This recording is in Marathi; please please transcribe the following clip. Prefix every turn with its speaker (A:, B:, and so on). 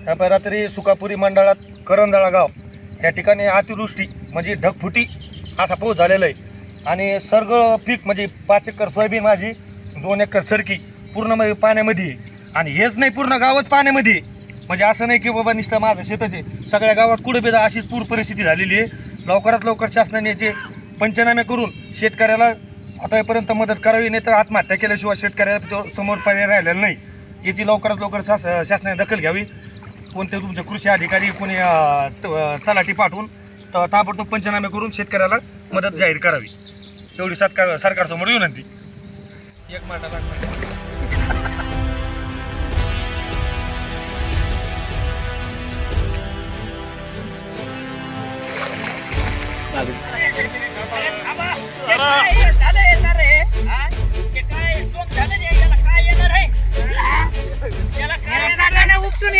A: त्यामुळे रात्री सुकापुरी मंडळात करंजाळा गाव या ठिकाणी अतिवृष्टी म्हणजे ढगफुटी असा पाऊस झालेला आहे आणि सगळं पीक म्हणजे 5 एकर सोयाबीन माझी 2 एकर सरकी पूर्ण म्हणजे पाण्यामध्ये आणि हेच नाही पूर्ण गावात पाण्यामध्ये म्हणजे असं नाही की बाबा नुसतं माझं शेतच आहे सगळ्या गावात कुठे बेदा अशीच पूर परिस्थिती झालेली आहे। लवकरात लवकर शासनाने याचे पंचनामे करून शेतकऱ्याला आतापर्यंत मदत करावी नाही तर आत्महत्या केल्याशिवाय शेतकऱ्याला समोर पर्याय राहिलेला नाही। याची लवकरात लवकर शासनाने दखल घ्यावी। कोणते तुमचे कृषी अधिकारी कोणी तलाठी पाठवून ताबडतोब पंचनामे करून शेतकऱ्याला मदत जाहीर करावी एवढी सरकारसमोर विनंती। एक माटा
B: उपटून